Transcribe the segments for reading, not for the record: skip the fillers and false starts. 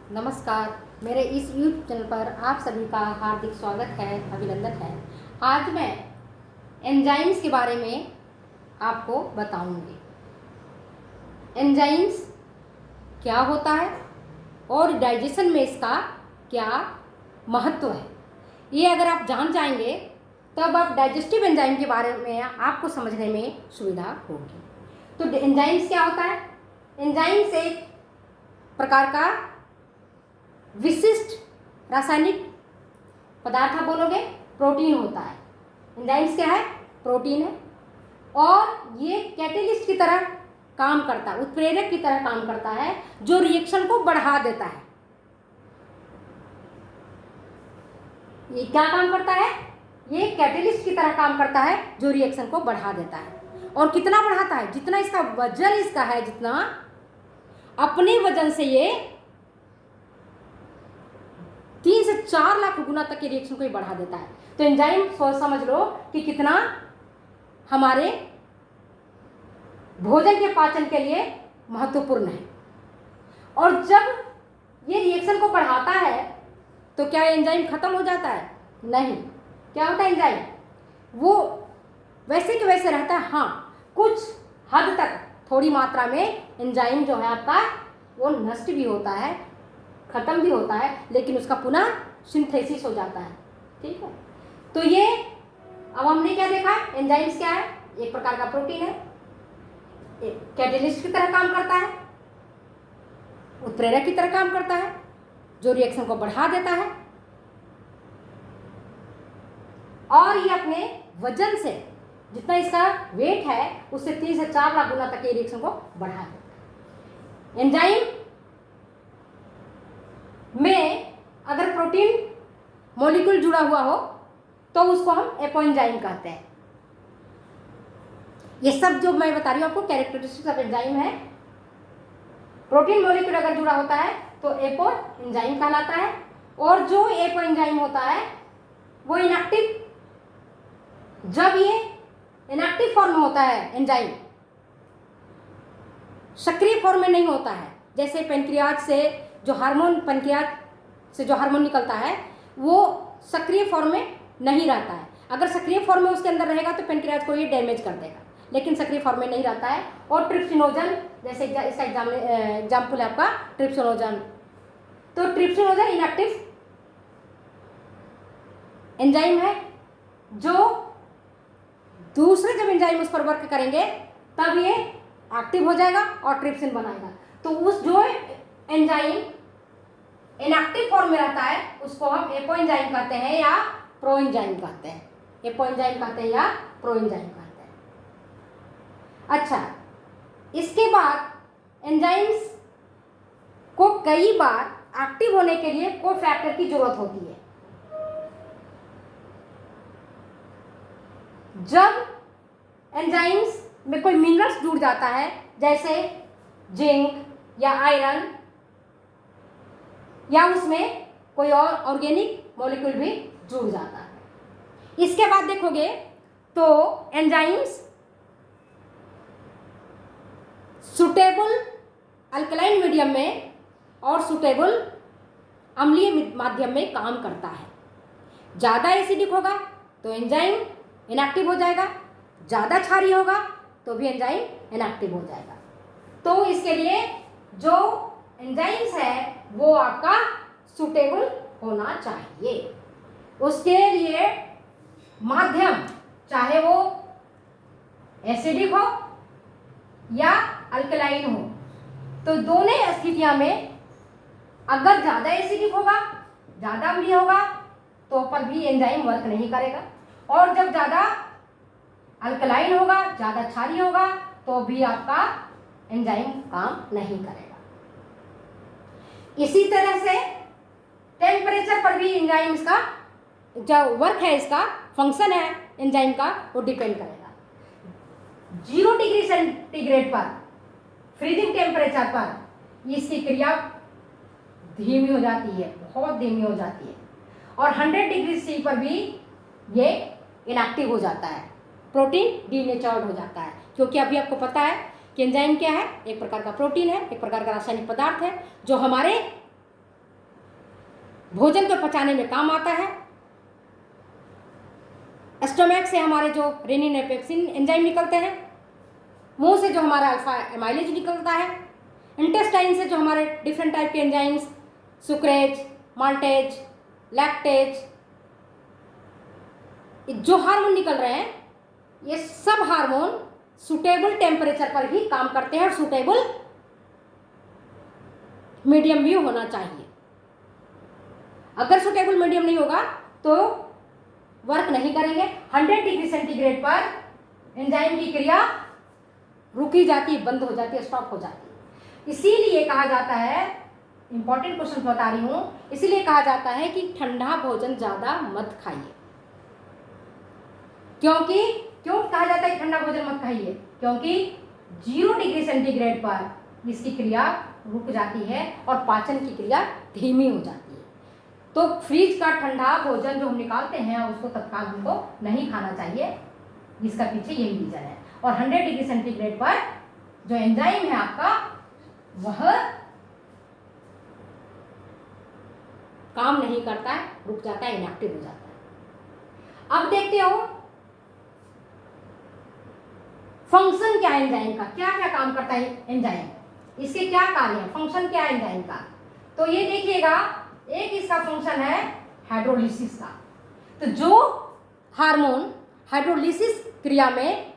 नमस्कार। मेरे इस यूट्यूब चैनल पर आप सभी का हार्दिक स्वागत है, अभिनंदन है। आज मैं एंजाइम्स के बारे में आपको बताऊंगी। एंजाइम्स क्या होता है और डाइजेशन में इसका क्या महत्व है, ये अगर आप जान जाएंगे तब आप डाइजेस्टिव एंजाइम के बारे में आपको समझने में सुविधा होगी। तो एंजाइम्स क्या होता है? एंजाइम्स एक प्रकार का विशिष्ट रासायनिक पदार्थ आप बोलोगे, प्रोटीन होता है। एंजाइम्स क्या है? प्रोटीन है और ये कैटेलिस्ट की तरह काम करता है, उत्प्रेरक की तरह काम करता है जो रिएक्शन को बढ़ा देता है। ये क्या काम करता है? ये कैटेलिस्ट की तरह काम करता है जो रिएक्शन को बढ़ा देता है। और कितना बढ़ाता है? जितना इसका वजन इसका है, जितना अपने वजन से ये 3 से 4 लाख गुना तक के रिएक्शन को ही बढ़ा देता है। तो एंजाइम समझ लो कि कितना हमारे भोजन के पाचन के लिए महत्वपूर्ण है। और जब ये रिएक्शन को बढ़ाता है तो क्या एंजाइम खत्म हो जाता है? नहीं। क्या होता है? एंजाइम वो वैसे के वैसे रहता है। हाँ, कुछ हद तक थोड़ी मात्रा में एंजाइम जो है आपका वो नष्ट भी होता है, खत्म भी होता है, लेकिन उसका पुनः सिंथेसिस हो जाता है। ठीक है। तो ये अब हमने क्या देखा? एंजाइम्स क्या है? एक प्रकार का प्रोटीन है, कैटेलिस्ट की तरह काम करता है, उत्प्रेरक की तरह काम करता है जो रिएक्शन को बढ़ा देता है, और ये अपने वजन से जितना इसका वेट है उससे 3 से 4 लाख गुना तक के रिएक्शन को बढ़ा देता है। एंजाइम में अगर प्रोटीन मॉलिक्यूल जुड़ा हुआ हो तो उसको हम एपोएंजाइम कहते हैं। ये सब जो मैं बता रही हूँ आपको कैरेक्टरिस्टिक्स ऑफ एंजाइम है। प्रोटीन मॉलिक्यूल अगर जुड़ा होता है तो एपोएंजाइम कहलाता है। और जो एपोएंजाइम होता है वो इनएक्टिव, जब ये इनएक्टिव फॉर्म में होता है एंजाइम, सक्रिय फॉर्म में नहीं होता है। जैसे पैंक्रियाज से जो हार्मोन, पैंक्रियाज से जो हार्मोन निकलता है वो सक्रिय फॉर्म में नहीं रहता है। अगर सक्रिय फॉर्म में उसके अंदर रहेगा तो पैंक्रियाज को ये डैमेज कर देगा, लेकिन सक्रिय फॉर्म में नहीं रहता है। और ट्रिप्सिनोजन, जैसे इसका एग्जाम्पल है आपका ट्रिप्सिनोजन। तो ट्रिप्सिनोजन इनएक्टिव एंजाइम है जो दूसरे जब एंजाइम उस पर वर्क करेंगे तब ये एक्टिव हो जाएगा और ट्रिप्सिन बनाएगा। तो उस जो एंजाइम इनएक्टिव फॉर्म में रहता है उसको हम एपोएंजाइम कहते हैं या प्रोएंजाइम कहते हैं। एपोएंजाइम कहते हैं या प्रोएंजाइम कहते हैं। अच्छा, इसके बाद एंजाइम्स को कई बार एक्टिव होने के लिए कोफैक्टर की जरूरत होती है। जब एंजाइम्स में कोई मिनरल्स जुड़ जाता है, जैसे जिंक या आयरन, या उसमें कोई और ऑर्गेनिक मॉलिक्यूल भी जुड़ जाता है। इसके बाद देखोगे तो एंजाइम्स सुटेबल अल्कलाइन मीडियम में और सुटेबल अम्लीय माध्यम में काम करता है। ज़्यादा एसिडिक होगा तो एंजाइम इनएक्टिव हो जाएगा, ज़्यादा क्षारीय होगा तो भी एंजाइम इनएक्टिव हो जाएगा। तो इसके लिए जो एंजाइम्स है वो आपका सुटेबल होना चाहिए। उसके लिए माध्यम चाहे वो एसिडिक हो या अल्कलाइन हो, तो दोनों स्थितियों में अगर ज़्यादा एसिडिक होगा, ज़्यादा अम्लीय होगा तो पर भी एंजाइम वर्क नहीं करेगा, और जब ज़्यादा अल्कलाइन होगा, ज़्यादा क्षारीय होगा तो भी आपका एंजाइम काम नहीं करेगा। इसी तरह से टेम्परेचर पर भी एंजाइम्स का जो वर्क है, इसका फंक्शन है एंजाइम का, वो डिपेंड करेगा। 0 डिग्री सेंटीग्रेड पर, फ्रीजिंग टेम्परेचर पर इसकी क्रिया धीमी हो जाती है, बहुत धीमी हो जाती है। और 100 डिग्री सी पर भी ये इनएक्टिव हो जाता है, प्रोटीन डीनेचर्ड हो जाता है। क्योंकि अभी आपको पता है कि एंजाइम क्या है? एक प्रकार का प्रोटीन है, एक प्रकार का रासायनिक पदार्थ है जो हमारे भोजन को पचाने में काम आता है। स्टमक से हमारे जो रेनिन और पेप्सिन एंजाइम निकलते हैं, मुंह से जो हमारा अल्फा एमाइलेज निकलता है, इंटेस्टाइन से जो हमारे डिफरेंट टाइप के एंजाइम्स सुक्रेज, माल्टेज, लैक्टेज, जो हार्मोन निकल रहे हैं, ये सब हार्मोन सुटेबल टेम्परेचर पर ही काम करते हैं और सुटेबल मीडियम भी होना चाहिए। अगर सुटेबल मीडियम नहीं होगा तो वर्क नहीं करेंगे। 100 डिग्री सेंटीग्रेड पर एंजाइम की क्रिया रुकी जाती है, बंद हो जाती है, स्टॉप हो जाती है। इसीलिए कहा जाता है, इंपॉर्टेंट क्वेश्चन बता रही हूं, इसीलिए कहा जाता है कि ठंडा भोजन ज्यादा मत खाइए। क्यों कहा जाता है ठंडा भोजन मत खाइए? क्योंकि 0 डिग्री सेंटीग्रेड पर इसकी क्रिया रुक जाती है और पाचन की क्रिया धीमी हो जाती है। तो फ्रिज का ठंडा भोजन जो हम निकालते हैं उसको तत्काल हमको नहीं खाना चाहिए। इसका पीछे यही रीजन है। और 100 डिग्री सेंटीग्रेड पर जो एंजाइम है आपका, वह काम नहीं करता है, रुक जाता है, इनएक्टिव हो जाता है। अब देखते हो फंक्शन क्या है एंजाइम का, क्या क्या काम करता है एंजाइम, इसके क्या कार्य है, फंक्शन क्या है एंजाइम का। तो ये देखिएगा, एक इसका फंक्शन है हाइड्रोलिसिस का। तो जो हार्मोन हाइड्रोलिसिस क्रिया में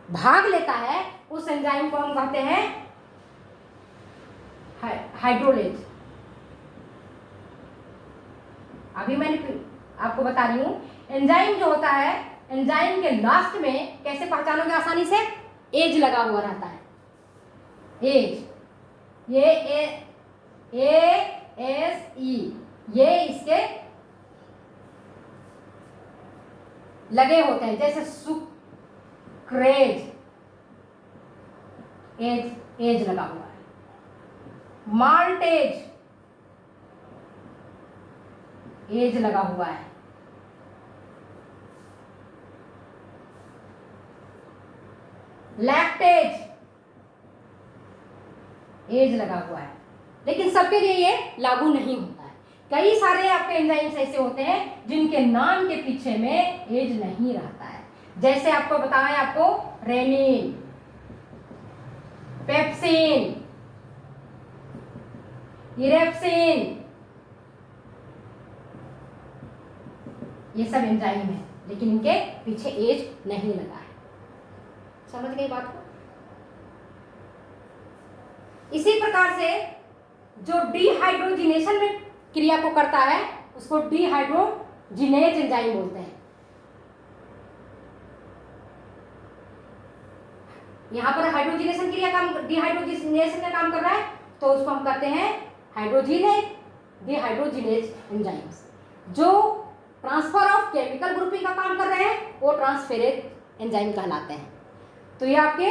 भाग लेता है उस एंजाइम को हम कहते हैं हाइड्रोलेज। अभी मैंने आपको बता रही हूं, एंजाइम जो होता है, एंजाइम के लास्ट में कैसे पहचानोगे आसानी से, एज लगा हुआ रहता है। एज, ये ASE, ये इसके लगे होते हैं। जैसे सुक्रेज, एज लगा हुआ है। माल्टेज, एज लगा हुआ है। लैक्टेज, एज लगा हुआ है। लेकिन सबके लिए ये लागू नहीं होता है। कई सारे आपके एंजाइम्स ऐसे होते हैं जिनके नाम के पीछे में एज नहीं रहता है। जैसे आपको बताएं, आपको रेनिन, पेप्सिन, इरेप्सिन, ये सब एंजाइम है, लेकिन इनके पीछे एज नहीं लगा है। समझ गई बात को? इसी प्रकार से जो डिहाइड्रोजिनेशन में क्रिया को करता है उसको डिहाइड्रोजिनेज एंजाइम बोलते हैं। यहां पर हाइड्रोजिनेशन क्रिया काम, डिहाइड्रोजिनेशन का काम कर रहा है, तो उसको हम कहते हैं हाइड्रोजिनेज, डिहाइड्रोजिनेज एंजाइम्स। जो ट्रांसफर ऑफ केमिकल ग्रुपिंग का काम कर रहे हैं वो ट्रांसफेरेज एंजाइम कहलाते हैं। तो ये आपके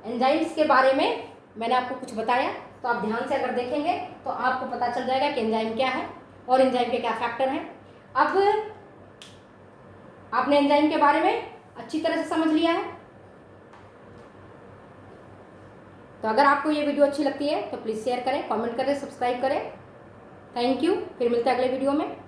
एंजाइम्स के बारे में मैंने आपको कुछ बताया, तो आप ध्यान से अगर देखेंगे तो आपको पता चल जाएगा कि एंजाइम क्या है और एंजाइम के क्या फैक्टर हैं। अब आपने एंजाइम के बारे में अच्छी तरह से समझ लिया है। तो अगर आपको ये वीडियो अच्छी लगती है तो प्लीज़ शेयर करें, कमेंट करें, सब्सक्राइब करें। Thank you. फिर मिलते हैं अगले वीडियो में।